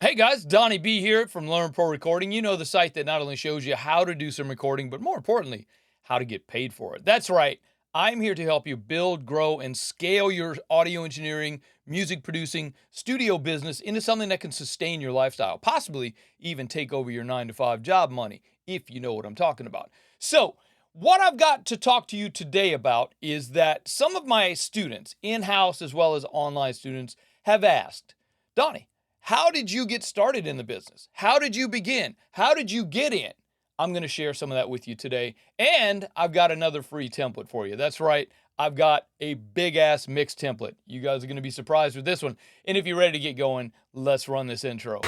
Hey guys, Donnie B here from Learn Pro Recording. You know, the site that not only shows you how to do some recording, but more importantly, how to get paid for it. That's right. I'm here to help you build, grow, and scale your audio engineering, music producing, studio business into something that can sustain your lifestyle, possibly even take over your 9 to 5 job money, if you know what I'm talking about. So, what I've got to talk to you today about is that some of my students, in house as well as online students, have asked, Donnie, how did you get started in the business? How did you begin? How did you get in? I'm going to share some of that with you today. And I've got another free template for you. That's right. I've got a big ass mix template. You guys are going to be surprised with this one. And if you're ready to get going, let's run this intro.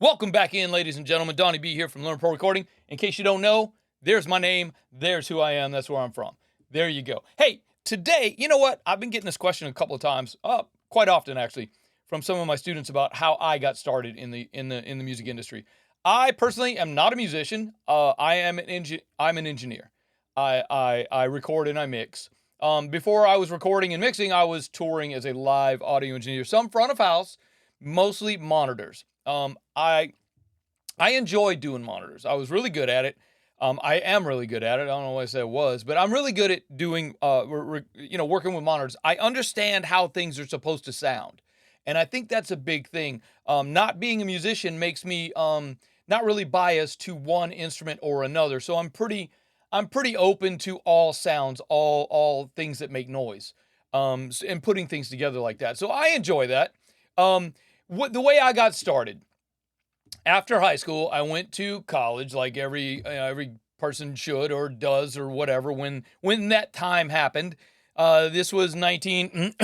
Welcome back in, ladies and gentlemen. Donnie B here from Learn Pro Recording. In case you don't know, there's my name. There's who I am. That's where I'm from. There you go. Hey, today, you know what? I've been getting this question a couple of times, quite often actually, from some of my students about how I got started in the music industry. I personally am not a musician. I'm an engineer. I record and I mix. Before I was recording and mixing, I was touring as a live audio engineer, some front of house, mostly monitors. I enjoy doing monitors. I was really good at it. I am really good at it. I don't know why I said was, but I'm really good at doing, working with monitors. I understand how things are supposed to sound. And I think that's a big thing. Not being a musician makes me, not really biased to one instrument or another. So I'm pretty open to all sounds, all things that make noise, and putting things together like that. So I enjoy that. The way I got started after high school, I went to college like every person should or does or whatever when that time happened. This was 19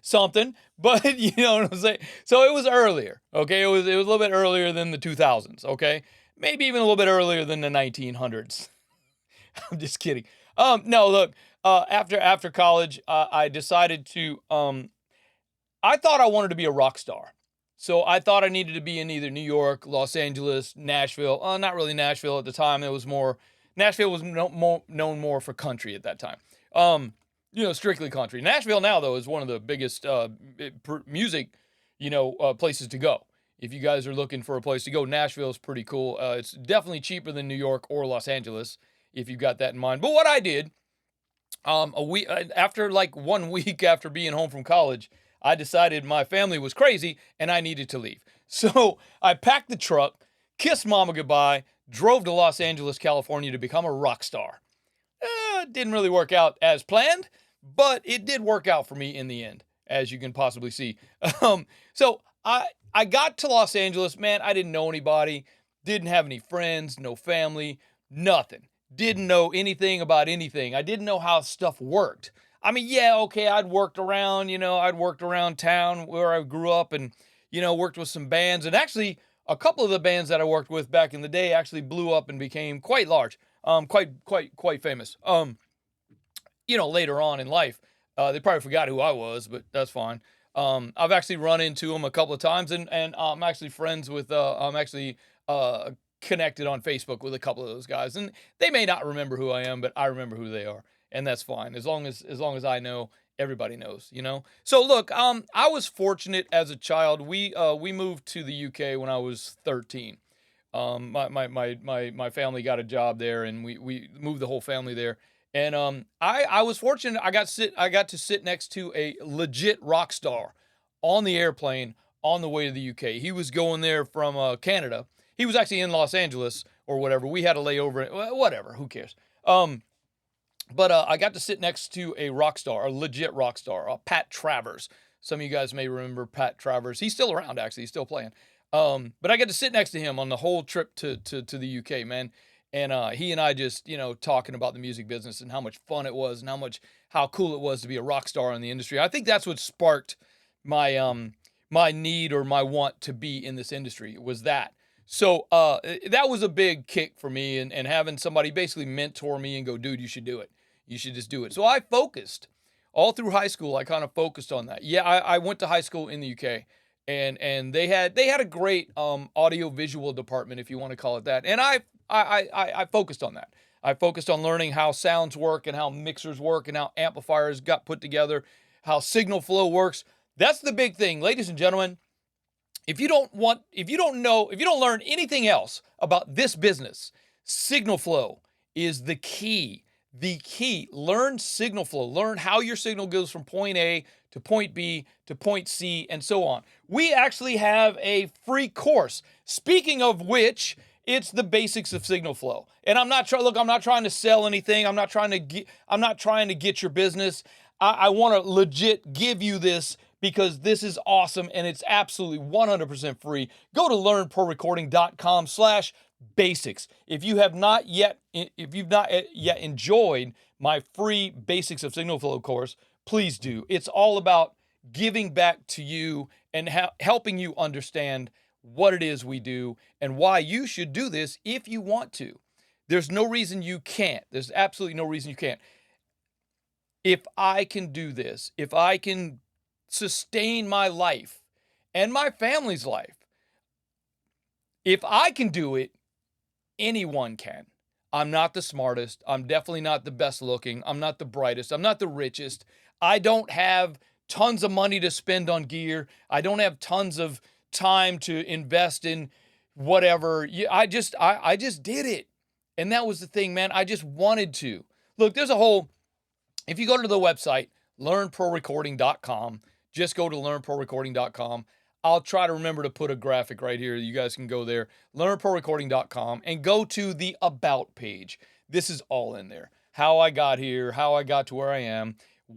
something, but you know what I'm saying. So it was earlier. Okay, it was a little bit earlier than the 2000s. Okay, maybe even a little bit earlier than the 1900s. I'm just kidding. No, look. After college, I decided to I thought I wanted to be a rock star. So I thought I needed to be in either New York, Los Angeles, Nashville. Not really Nashville at the time. It was more Nashville was known more for country at that time. Strictly country. Nashville now though is one of the biggest music, places to go. If you guys are looking for a place to go, Nashville is pretty cool. It's definitely cheaper than New York or Los Angeles, if you've got that in mind. But what I did, a week after like 1 week after being home from college, I decided my family was crazy and I needed to leave. So I packed the truck, kissed mama goodbye, drove to Los Angeles, California to become a rock star. It didn't really work out as planned, but it did work out for me in the end, as you can possibly see. So I got to Los Angeles, man. I didn't know anybody, didn't have any friends, no family, nothing. Didn't know anything about anything. I didn't know how stuff worked. I mean, yeah, okay, I'd worked around town where I grew up and, worked with some bands. And actually, a couple of the bands that I worked with back in the day actually blew up and became quite large, quite famous. Later on in life, they probably forgot who I was, but that's fine. I've actually run into them a couple of times and I'm actually friends with, connected on Facebook with a couple of those guys. And they may not remember who I am, but I remember who they are. And that's fine. As long as I know, everybody knows. So look, I was fortunate as a child. We moved to the UK when I was 13. My family got a job there, and we moved the whole family there. And I was fortunate. I got to sit next to a legit rock star on the airplane on the way to the UK. He was going there from Canada. He was actually in Los Angeles or whatever. We had a layover. Whatever. Who cares? But I got to sit next to a rock star, a legit rock star, Pat Travers. Some of you guys may remember Pat Travers. He's still around, actually. He's still playing. But I got to sit next to him on the whole trip to the UK, man. And he and I just, talking about the music business and how much fun it was and how cool it was to be a rock star in the industry. I think that's what sparked my my need or my want to be in this industry was that. So that was a big kick for me and having somebody basically mentor me and go, dude, you should do it. You should just do it. So I focused all through high school. I kind of focused on that. Yeah, I went to high school in the UK, and they had a great audio visual department, if you want to call it that. And I focused on that. I focused on learning how sounds work and how mixers work and how amplifiers got put together, how signal flow works. That's the big thing, ladies and gentlemen. If you don't learn anything else about this business, signal flow is the key. The key. Learn signal flow. Learn how your signal goes from point A to point B to point C and so on. We actually have a free course. Speaking of which, it's the basics of signal flow. And I'm not trying to sell anything. I'm not trying to get your business. I want to legit give you this because this is awesome and it's absolutely 100% free. Go to learnprorecording.com/basics. If you've not yet enjoyed my free Basics of Signal Flow course, please do. It's all about giving back to you and helping you understand what it is we do and why you should do this if you want to. There's no reason you can't. There's absolutely no reason you can't. If I can do this, if I can sustain my life and my family's life, if I can do it, anyone can. I'm not the smartest. I'm definitely not the best looking. I'm not the brightest. I'm not the richest. I don't have tons of money to spend on gear. I don't have tons of time to invest in whatever. I just did it. And that was the thing, man. I just wanted to. Look, if you go to the website, learnprorecording.com, just go to learnprorecording.com. I'll try to remember to put a graphic right here. You guys can go there, learnprorecording.com, and go to the About page. This is all in there. How I got here, how I got to where I am,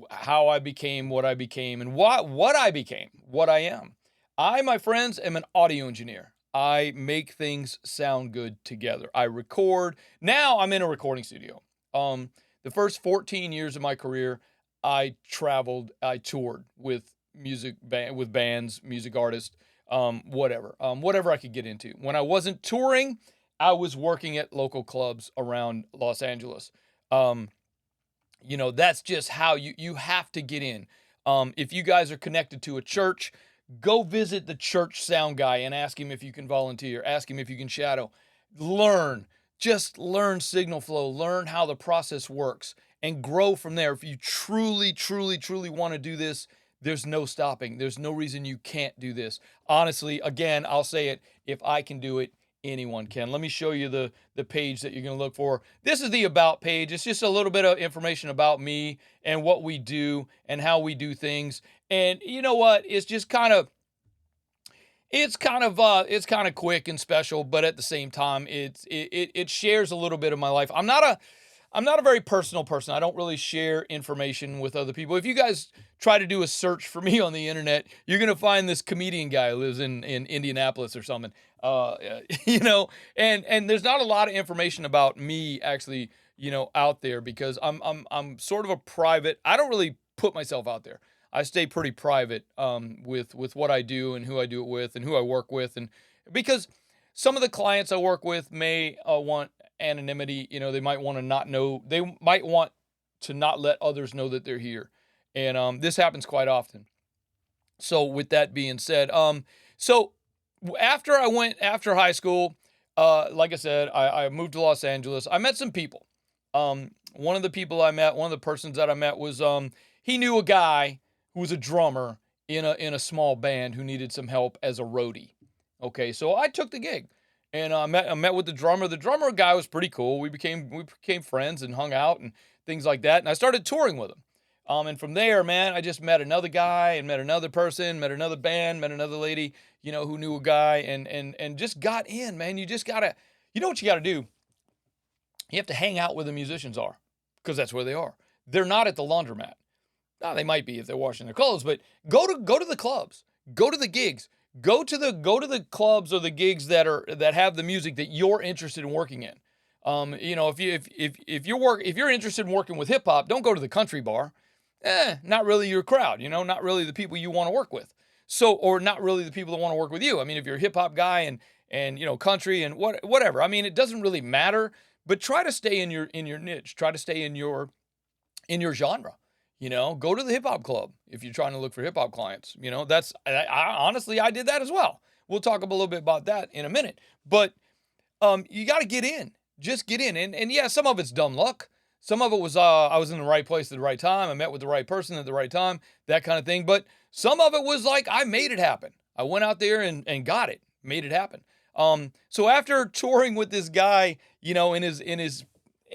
how I became what I became, and what I became, what I am. I, my friends, am an audio engineer. I make things sound good together. I record. Now I'm in a recording studio. The first 14 years of my career, I traveled, I toured with bands, music artists, whatever I could get into. When I wasn't touring, I was working at local clubs around Los Angeles. That's just how you have to get in. If you guys are connected to a church, go visit the church sound guy and ask him if you can volunteer, ask him if you can shadow. Just learn signal flow, learn how the process works, and grow from there. If you truly, truly, truly want to do this, there's no stopping. There's no reason you can't do this. Honestly, again, I'll say it. If I can do it, anyone can. Let me show you the page that you're going to look for. This is the About page. It's just a little bit of information about me and what we do and how we do things. And you know what? It's just kind of quick and special, but at the same time, it shares a little bit of my life. I'm not a very personal person. I don't really share information with other people. If you guys try to do a search for me on the internet, you're gonna find this comedian guy who lives in Indianapolis or something. And there's not a lot of information about me actually, out there because I'm sort of a private. I don't really put myself out there. I stay pretty private with what I do and who I do it with and who I work with, and because some of the clients I work with may want anonymity. They might want to not know. They might want to not let others know that they're here, and this happens quite often. So with that being said, so after high school, like I said, I moved to Los Angeles. I met some people. One of the persons that I met was he knew a guy who was a drummer in a small band who needed some help as a roadie. Okay, so I took the gig, and I met with the drummer. The drummer guy was pretty cool. We became friends and hung out and things like that. And I started touring with him. And from there, man, I just met another guy and met another person, met another band, met another lady, who knew a guy, and just got in, man. You just gotta, what you gotta do? You have to hang out where the musicians are, because that's where they are. They're not at the laundromat. Now, they might be if they're washing their clothes, but go to the clubs, go to the gigs, go to the clubs or the gigs that have the music that you're interested in working in. If you're interested in working with hip hop, don't go to the country bar. Not really your crowd, not really the people you want to work with. So, or not really the people that want to work with you. I mean, if you're a hip hop guy and country and whatever, I mean, it doesn't really matter, but try to stay in your niche, try to stay in your genre. Go to the hip hop club if you're trying to look for hip hop clients. Honestly, I did that as well. We'll talk a little bit about that in a minute. But you got to get in. just get in. And yeah, some of it's dumb luck. Some of it was I was in the right place at the right time. I met with the right person at the right time, that kind of thing. But some of it was like I made it happen. I went out there and got it, made it happen. So after touring with this guy, in his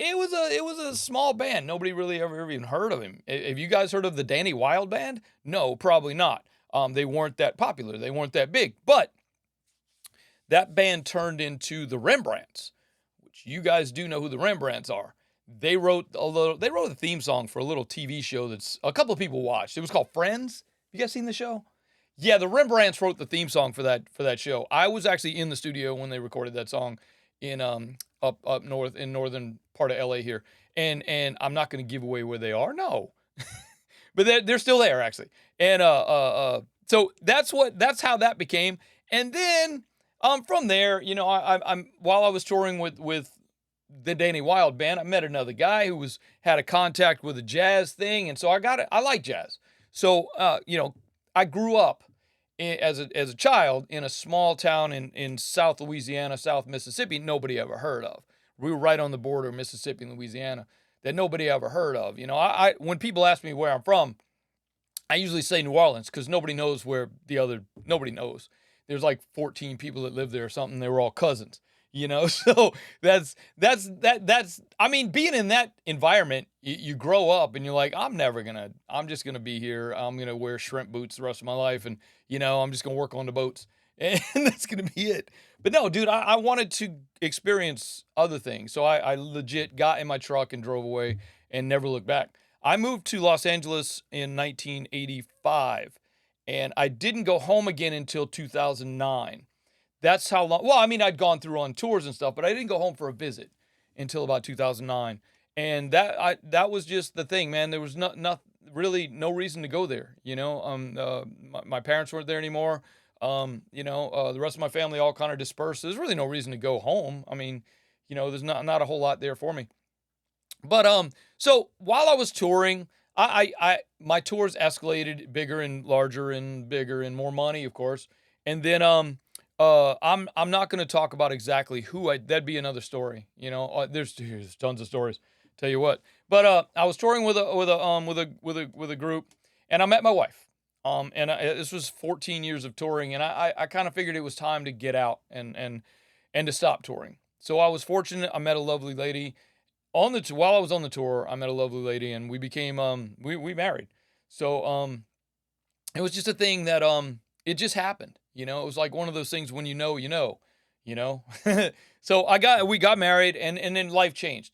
it was a small band. Nobody really ever even heard of him. Have you guys heard of the Danny Wild Band? No, probably not. They weren't that popular. They weren't that big. But that band turned into the Rembrandts, which you guys do know who the Rembrandts are. They wrote a theme song for a little TV show that's a couple of people watched. It was called Friends. You guys seen the show? Yeah, the Rembrandts wrote the theme song for that show. I was actually in the studio when they recorded that song in up north in northern part of LA here. And I'm not going to give away where they are. No. But they're still there actually. And so that's how that became. And then from there, I'm while I was touring with the Danny Wild Band, I met another guy who had a contact with a jazz thing, and so I got it. I like jazz. So I grew up as a child in a small town in South Louisiana, South Mississippi, nobody ever heard of. We were right on the border of Mississippi and Louisiana that nobody ever heard of. I when people ask me where I'm from, I usually say New Orleans because nobody knows nobody knows. There's like 14 people that live there or something. They were all cousins, So that's I mean, being in that environment, you grow up and you're like, I'm just gonna be here. I'm gonna wear shrimp boots the rest of my life, and I'm just gonna work on the boats, and that's gonna be it. But no, dude, I wanted to experience other things, so I legit got in my truck and drove away and never looked back. I moved to Los Angeles in 1985, and I didn't go home again until 2009. That's how long. Well, I mean, I'd gone through on tours and stuff, but I didn't go home for a visit until about 2009. And that was just the thing, man. There was really no reason to go there. My parents weren't there anymore. The rest of my family all kind of dispersed. There's really no reason to go home. I mean, there's not a whole lot there for me. But so while I was touring, my tours escalated bigger and larger and bigger and more money, of course. And then I'm not going to talk about exactly that'd be another story. There's tons of stories. Tell you what. But I was touring with a group, and I met my wife. This was 14 years of touring, and I kind of figured it was time to get out and to stop touring. So I was fortunate. I met a lovely lady while I was on the tour. I met a lovely lady, and we became we married. So it was just a thing that it just happened. It was like one of those things when you know. So we got married, and then life changed.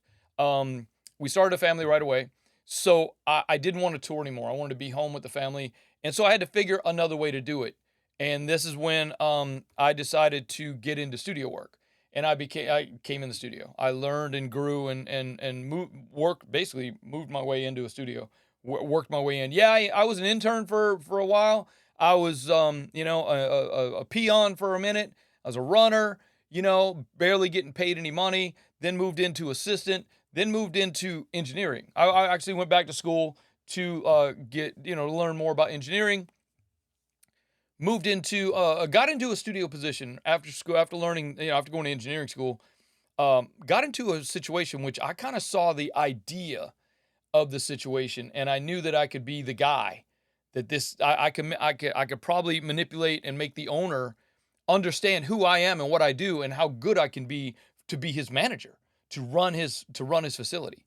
We started a family right away. So I didn't want to tour anymore. I wanted to be home with the family. And so I had to figure another way to do it. And this is when I decided to get into studio work. And I came in the studio. I learned and grew and moved my way into a studio, worked my way in. Yeah, I was an intern for a while. I was, a peon for a minute. I was a runner, barely getting paid any money. Then moved into assistant. Then moved into engineering. I actually went back to school to learn more about engineering. Got into a studio position after school, after learning, after going to engineering school. Got into a situation which I kind of saw the idea of the situation, and I knew that I could be the guy that I could probably manipulate and make the owner understand who I am and what I do and how good I can be to be his manager, to run his facility.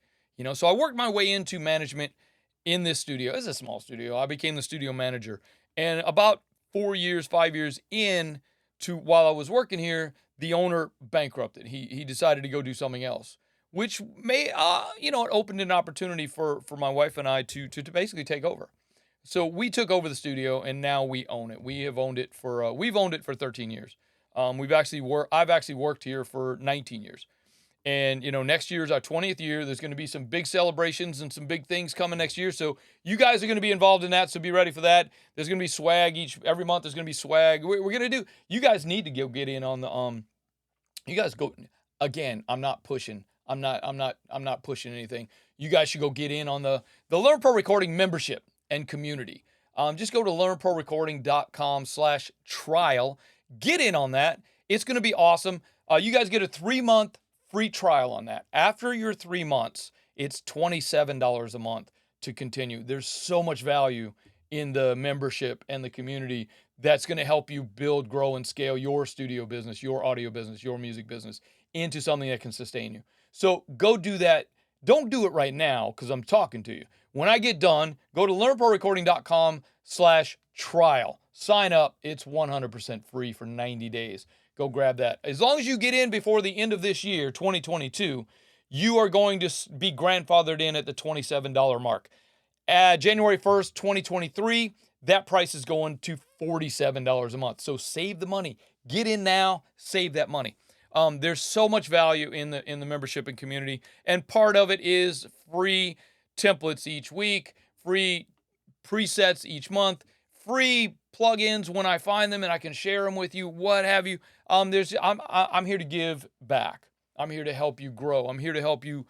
So I worked my way into management in this studio. It's a small studio. I became the studio manager, and about 5 years in to while I was working here, the owner bankrupted. He decided to go do something else, which it opened an opportunity for my wife and I to basically take over. So we took over the studio, and now we own it. We've owned it for 13 years. I've actually worked here for 19 years. And, next year is our 20th year. There's going to be some big celebrations and some big things coming next year. So you guys are going to be involved in that. So be ready for that. There's going to be swag every month. There's going to be swag. We're going to you guys need to go get in on the, you guys go, again, I'm not pushing pushing anything. You guys should go get in on the Learn Pro Recording membership and community. Just go to learnprorecording.com/trial. Get in on that. It's going to be awesome. You guys get a 3-month free trial on that. After your 3 months, it's $27 a month to continue. There's so much value in the membership and the community that's going to help you build, grow, and scale your studio business, your audio business, your music business into something that can sustain you. So go do that. Don't do it right now because I'm talking to you. When I get done, go to learnprorecording.com/trial. Sign up. It's 100% free for 90 days. Go grab that. As long as you get in before the end of this year, 2022, you are going to be grandfathered in at the $27 mark. January 1st, 2023, that price is going to $47 a month. So save the money. Get in now, save that money. There's so much value in the membership and community, and part of it is free templates each week, free presets each month, free plugins when I find them and I can share them with you, what have you. I'm here to give back. I'm here to help you grow. I'm here to help you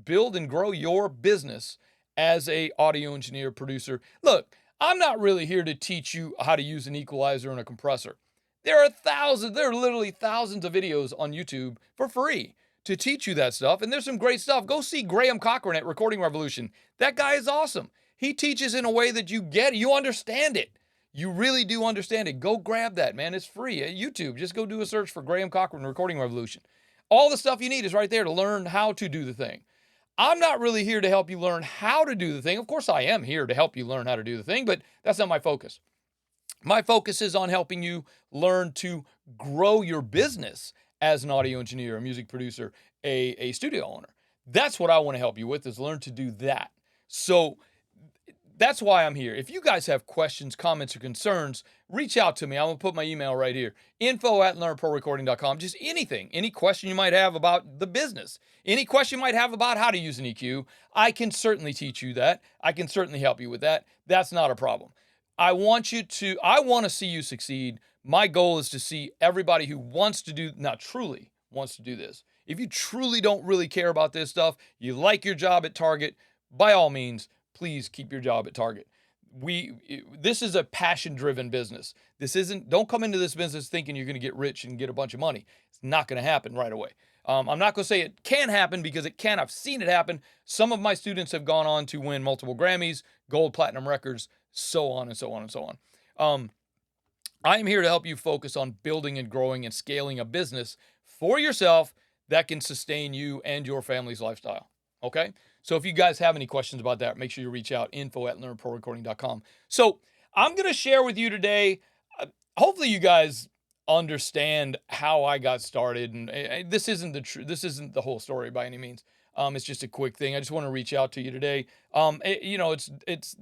build and grow your business as a audio engineer, producer. Look, I'm not really here to teach you how to use an equalizer and a compressor. There are literally thousands of videos on YouTube for free to teach you that stuff. And there's some great stuff. Go see Graham Cochran at Recording Revolution. That guy is awesome. He teaches in a way that you get it. You understand it. You really do understand it. Go grab that, man. It's free at YouTube. Just go do a search for Graham Cochran Recording Revolution. All the stuff you need is right there to learn how to do the thing. I'm not really here to help you learn how to do the thing. Of course, I am here to help you learn how to do the thing, but that's not my focus. My focus is on helping you learn to grow your business as an audio engineer, a music producer, a studio owner. That's what I want to help you with, is learn to do that. So that's why I'm here. If you guys have questions, comments, or concerns, reach out to me. I'm going to put my email right here. info@learnprorecording.com. Just anything, any question you might have about the business, any question you might have about how to use an EQ, I can certainly teach you that. I can certainly help you with that. That's not a problem. I want to see you succeed. My goal is to see everybody who truly wants to do this. If you truly don't really care about this stuff, you like your job at Target, by all means, please keep your job at Target. This is a passion-driven business. Don't come into this business thinking you're going to get rich and get a bunch of money. It's not going to happen right away. I'm not going to say it can happen, because it can. I've seen it happen. Some of my students have gone on to win multiple Grammys, gold, platinum records, so on and so on and so on. I am here to help you focus on building and growing and scaling a business for yourself that can sustain you and your family's lifestyle. Okay? So if you guys have any questions about that, make sure you reach out, info@learnprorecording.com. So I'm going to share with you today, hopefully you guys understand how I got started. And this isn't the whole story by any means. It's just a quick thing. I just want to reach out to you today. It's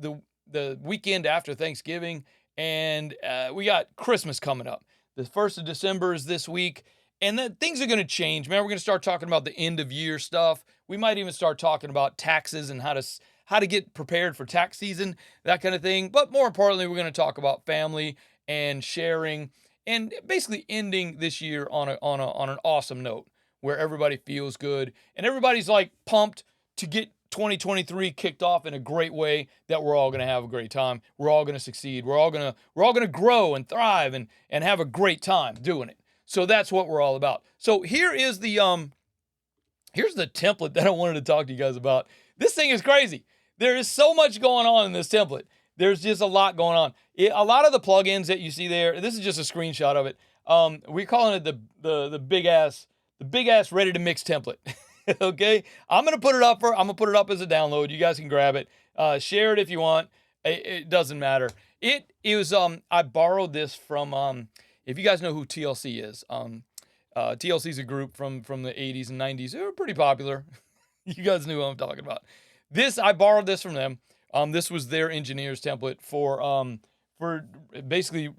the weekend after Thanksgiving, and we got Christmas coming up. The 1st of December is this week, and then things are going to change, man. We're going to start talking about the end of year stuff. We might even start talking about taxes and how to get prepared for tax season, that kind of thing. But more importantly, we're going to talk about family and sharing, and basically ending this year on an awesome note where everybody feels good and everybody's like pumped to get 2023 kicked off in a great way, that we're all going to have a great time. We're all going to succeed. We're all going to grow and thrive and have a great time doing it. So that's what we're all about. So here's the template that I wanted to talk to you guys about. This thing is crazy. There is so much going on in this template. There's just a lot going on. A lot of the plugins that you see there, this is just a screenshot of it. We're calling it the big ass ready to mix template. Okay, I'm gonna put it up as a download. You guys can grab it, share it if you want. It doesn't matter. It was I borrowed this from if you guys know who TLC is. TLC is a group from the 80s and 90s. They were pretty popular. You guys knew who I'm talking about. I borrowed this from them. This was their engineer's template for basically.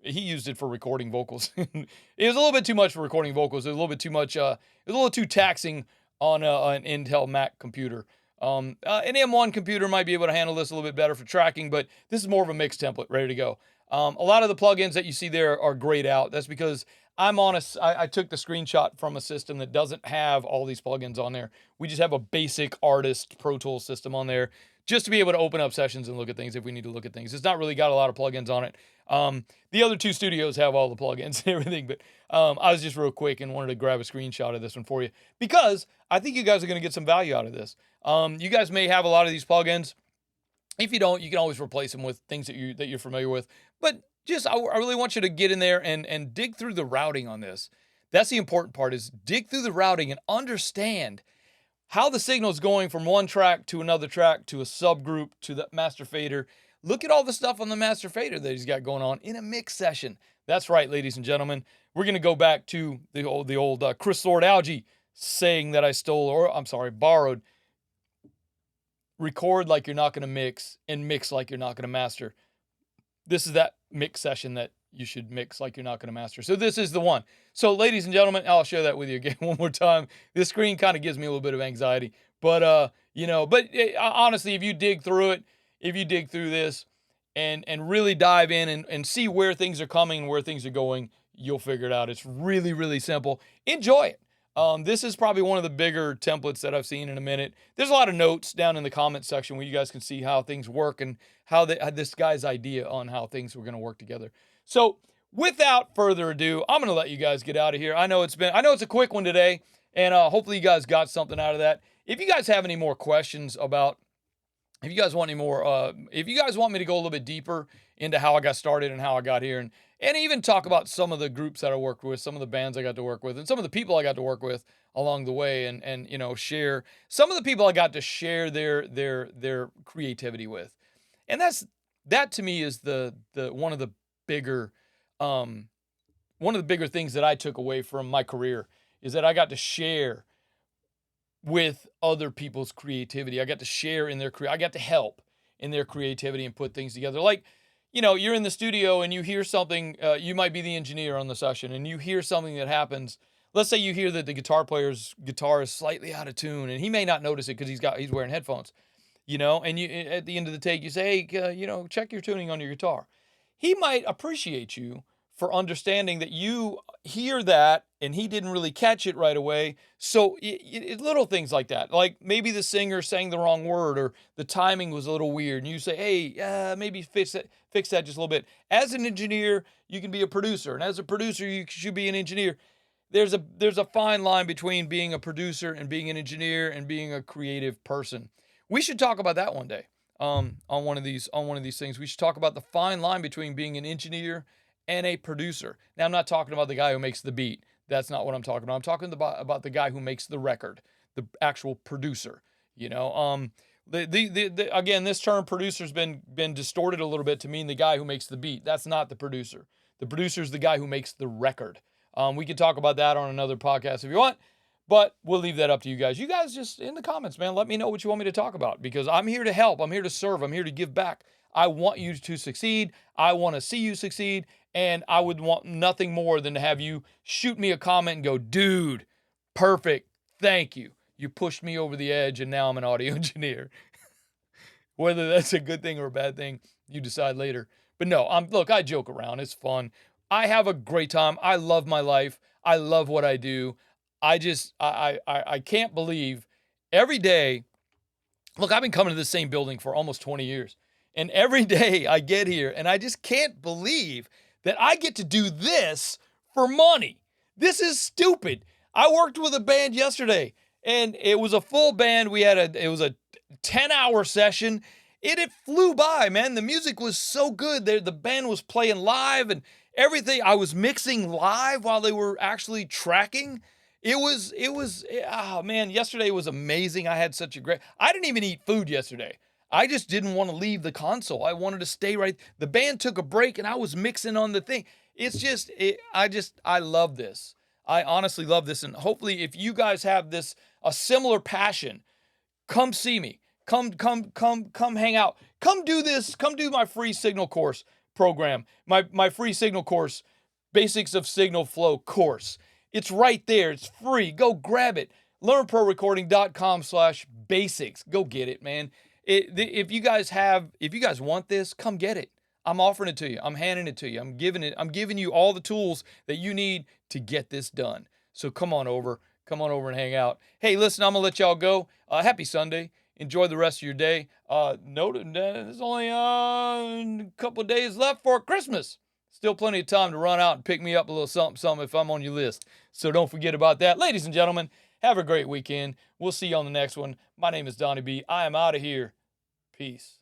He used it for recording vocals. It was a little bit too much for recording vocals. It was a little bit too much. It was a little too taxing on an Intel Mac computer. An M1 computer might be able to handle this a little bit better for tracking, but this is more of a mixed template, ready to go. A lot of the plugins that you see there are grayed out. That's because I took the screenshot from a system that doesn't have all these plugins on there. We just have a basic Artist Pro Tools system on there. just to be able to open up sessions and look at things if we need to look at things. It's not really got a lot of plugins on it. The other two studios have all the plugins and everything, but I was just real quick and wanted to grab a screenshot of this one for you because I think you guys are going to get some value out of this. You guys may have a lot of these plugins. If you don't, you can always replace them with things that you're familiar with. But I really want you to get in there and dig through the routing on this. That's the important part, is dig through the routing and understand how the signal is going from one track to another track to a subgroup to the master fader. Look at all the stuff on the master fader that he's got going on in a mix session. That's right, ladies and gentlemen. We're going to go back to the old Chris Lord Alge saying that I borrowed. Record like you're not going to mix and mix like you're not going to master. This is that mix session that you should mix like you're not going to master. So this is the one. So ladies and gentlemen, I'll share that with you again one more time. This screen kind of gives me a little bit of anxiety, but honestly, if you dig through it, if you dig through this and really dive in and see where things are coming and where things are going, you'll figure it out. It's really, really simple. Enjoy it. This is probably one of the bigger templates that I've seen in a minute. There's a lot of notes down in the comment section where you guys can see how things work and how this guy's idea on how things were going to work together. So without further ado, I'm going to let you guys get out of here. I know it's a quick one today, and hopefully you guys got something out of that. If you guys have any more questions about, if you guys want me to go a little bit deeper into how I got started and how I got here, and even talk about some of the groups that I worked with, some of the bands I got to work with, and some of the people I got to work with along the way, and share some of the people I got to share their creativity with. And that to me is the one of the bigger things that I took away from my career, is that I got to share with other people's creativity. I got to share in I got to help in their creativity and put things together. Like, you're in the studio and you hear something, you might be the engineer on the session, and you hear something that happens. Let's say you hear that the guitar player's guitar is slightly out of tune, and he may not notice it because he's wearing headphones, and you, at the end of the take, you say, hey, check your tuning on your guitar. He might appreciate you for understanding that you hear that and he didn't really catch it right away. So little things like that, like maybe the singer sang the wrong word or the timing was a little weird, and you say, hey, maybe fix that just a little bit. As an engineer, you can be a producer, and as a producer, you should be an engineer. There's a fine line between being a producer and being an engineer and being a creative person. We should talk about that one day. On one of these things, we should talk about the fine line between being an engineer and a producer. Now, I'm not talking about the guy who makes the beat. That's not what I'm talking about. I'm talking about the guy who makes the record, the actual producer. Again, this term producer's been distorted a little bit to mean the guy who makes the beat. That's not the producer. The producer is the guy who makes the record. We could talk about that on another podcast if you want, but we'll leave that up to you guys. You guys just in the comments, man, let me know what you want me to talk about, because I'm here to help. I'm here to serve. I'm here to give back. I want you to succeed. I want to see you succeed. And I would want nothing more than to have you shoot me a comment and go, dude, perfect. Thank you. You pushed me over the edge, and now I'm an audio engineer. Whether that's a good thing or a bad thing, you decide later. But no, I joke around. It's fun. I have a great time. I love my life. I love what I do. I can't believe every day. Look, I've been coming to the same building for almost 20 years. And every day I get here and I just can't believe that I get to do this for money. This is stupid. I worked with a band yesterday and it was a full band. It was a 10-hour session. It flew by, man. The music was so good. The band was playing live and everything. I was mixing live while they were actually tracking. Oh man, yesterday was amazing. I didn't even eat food yesterday. I just didn't want to leave the console. I wanted to stay right. The band took a break and I was mixing on the thing. I love this. I honestly love this. And hopefully if you guys have a similar passion, come see me. Come hang out. Come do this. Come do my free Signal course program. My free Signal course, Basics of Signal Flow course. It's right there. It's free. Go grab it. LearnProRecording.com/basics. Go get it, man. If you guys want this, come get it. I'm offering it to you. I'm handing it to you. I'm giving you all the tools that you need to get this done. So come on over and hang out. Hey, listen, I'm going to let y'all go. Happy Sunday. Enjoy the rest of your day. Note that there's only a couple of days left for Christmas. Still plenty of time to run out and pick me up a little something if I'm on your list. So don't forget about that. Ladies and gentlemen, have a great weekend. We'll see you on the next one. My name is Donnie B. I am out of here. Peace.